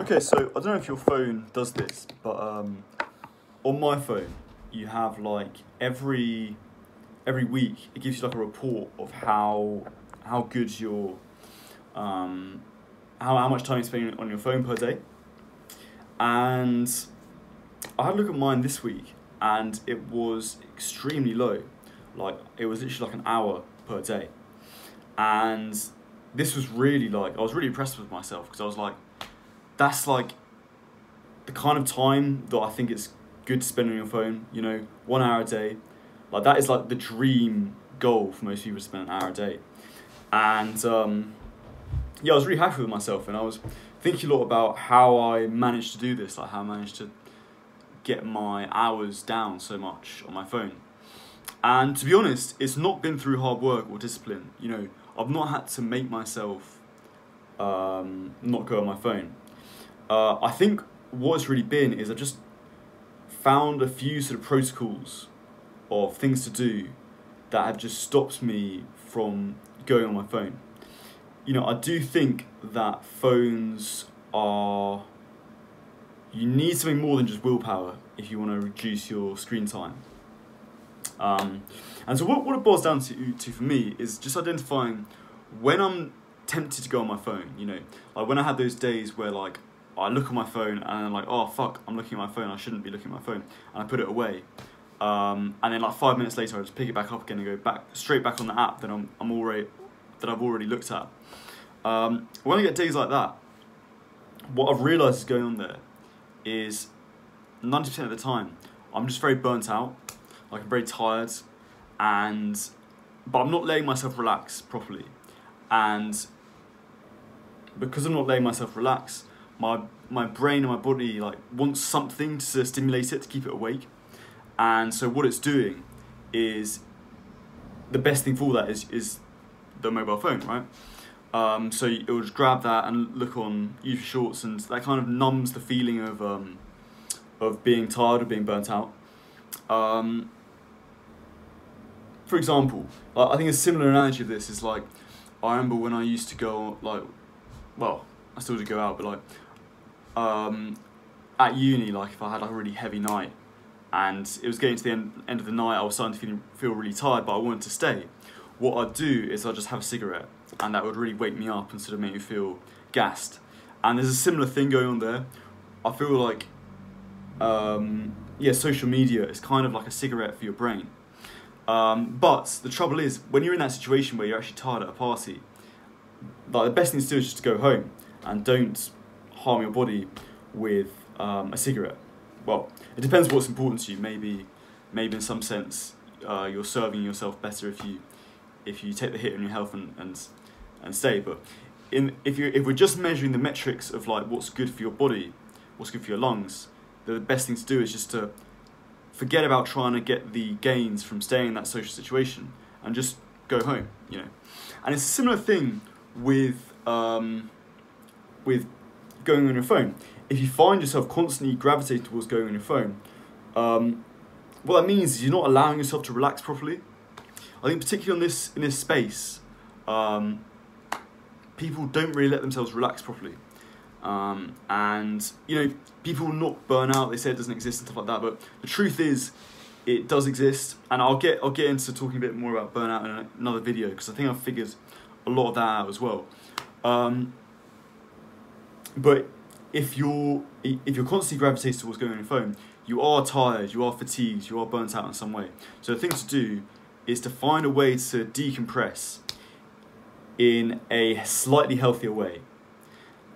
Okay, so I don't know if your phone does this, but on my phone, you have like every week it gives you like a report of how good your how much time you're spending on your phone per day. And I had a look at mine this week, and it was extremely low. Like it was literally like an hour per day, and this was really like I was really impressed with myself because I was like, that's like the kind of time that I think it's good to spend on your phone, 1 hour a day. Like that is like the dream goal for most people to spend an hour a day. And yeah, I was really happy with myself, and I was thinking a lot about how I managed to do this, like how I managed to get my hours down so much on my phone. And to be honest, it's not been through hard work or discipline. I've not had to make myself not go on my phone. I think what it's really been is I've just found a few sort of protocols of things to do that have just stopped me from going on my phone. I do think that phones are... You need something more than just willpower if you want to reduce your screen time. And so what it boils down to for me is just identifying when I'm tempted to go on my phone. Like when I had those days where like I look at my phone and I'm like, oh fuck, I'm looking at my phone, I shouldn't be looking at my phone, and I put it away. And then like 5 minutes later I just pick it back up again and go straight back on the app that I've already looked at. When I get days like that, what I've realised is going on there is 90% of the time I'm just very burnt out, like I'm very tired, but I'm not letting myself relax properly. And because I'm not letting myself relax, my brain and my body like wants something to stimulate it, to keep it awake. And so what it's doing is, the best thing for that is the mobile phone, right? So it will just grab that and look on YouTube Shorts, and that kind of numbs the feeling of being tired, or being burnt out. For example, I think a similar analogy of this is like, I remember when I used to go I still do go out, but at uni, like if I had like a really heavy night and it was getting to the end of the night, I was starting to feel really tired, but I wanted to stay. What I'd do is I'd just have a cigarette, and that would really wake me up and sort of make me feel gassed. And there's a similar thing going on there. I feel like, social media is kind of like a cigarette for your brain. But the trouble is, when you're in that situation where you're actually tired at a party, like the best thing to do is just to go home and don't harm your body with a cigarette. Well, it depends what's important to you. Maybe in some sense you're serving yourself better if you take the hit on your health and stay. But if we're just measuring the metrics of like what's good for your body, what's good for your lungs, the best thing to do is just to forget about trying to get the gains from staying in that social situation and just go home. And it's a similar thing with going on your phone. If you find yourself constantly gravitating towards going on your phone, what that means is you're not allowing yourself to relax properly. I think particularly in this space, people don't really let themselves relax properly. And people will not burn out. They say it doesn't exist and stuff like that, but the truth is, it does exist. And I'll get into talking a bit more about burnout in another video, because I think I've figured a lot of that out as well. But if you're constantly gravitating towards going on your phone, you are tired, you are fatigued, you are burnt out in some way. So the thing to do is to find a way to decompress in a slightly healthier way.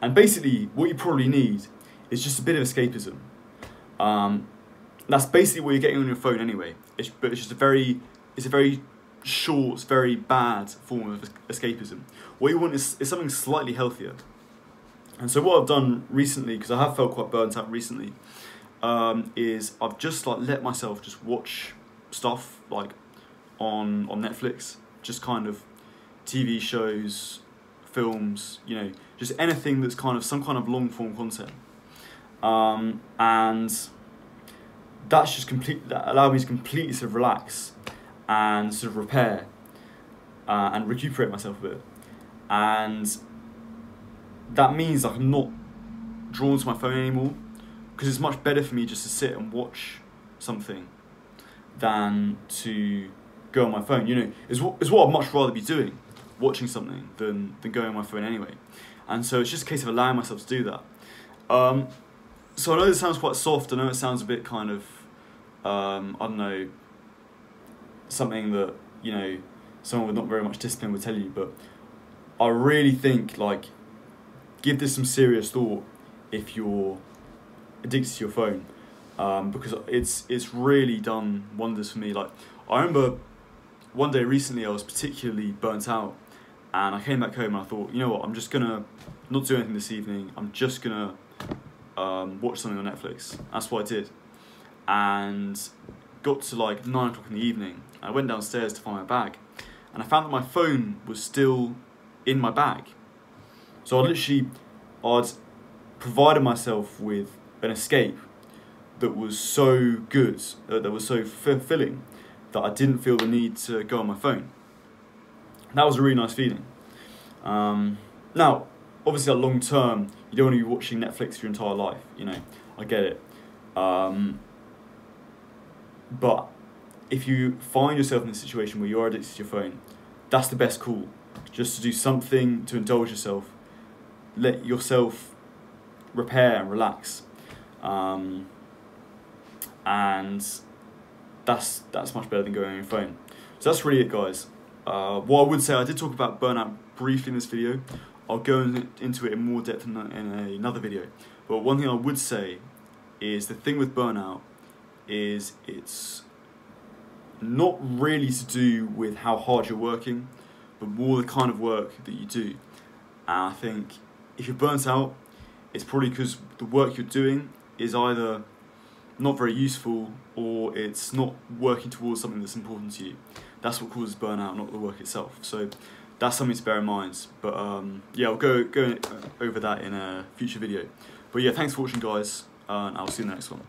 And basically, what you probably need is just a bit of escapism. That's basically what you're getting on your phone anyway. But it's a very short, very bad form of escapism. What you want is something slightly healthier. And so what I've done recently, because I have felt quite burnt out recently, is I've just let myself just watch stuff like on Netflix, just kind of TV shows, films, just anything that's kind of some kind of long form content. And that's that allowed me to completely sort of relax and sort of repair and recuperate myself a bit. And that means I'm not drawn to my phone anymore, because it's much better for me just to sit and watch something than to go on my phone. You know, it's what I'd much rather be doing, watching something, than going on my phone anyway. And so it's just a case of allowing myself to do that. So I know this sounds quite soft, I know it sounds a bit kind of, I don't know, something that, you know, someone with not very much discipline would tell you, but I really think, like, give this some serious thought if you're addicted to your phone, because it's really done wonders for me. Like, I remember one day recently I was particularly burnt out, and I came back home and I thought, you know what, I'm just gonna not do anything this evening, I'm just gonna watch something on Netflix. That's what I did, and got to like 9 o'clock in the evening. I went downstairs to find my bag, and I found that my phone was still in my bag. So I'd provided myself with an escape that was so good, that was so fulfilling, that I didn't feel the need to go on my phone. That was a really nice feeling. Now, obviously, long term, you don't want to be watching Netflix for your entire life. You know, I get it. But if you find yourself in a situation where you're addicted to your phone, that's the best call. Just to do something to indulge yourself, let yourself repair and relax, and that's much better than going on your phone. So that's really it, guys. What I would say, I did talk about burnout briefly in this video. I'll go into it in more depth in another video. But one thing I would say is the thing with burnout is it's not really to do with how hard you're working, but more the kind of work that you do. And I think if you're burnt out, it's probably because the work you're doing is either not very useful or it's not working towards something that's important to you. That's what causes burnout, not the work itself. So that's something to bear in mind. But yeah, I'll go over that in a future video. But yeah, thanks for watching, guys, and I'll see you in the next one.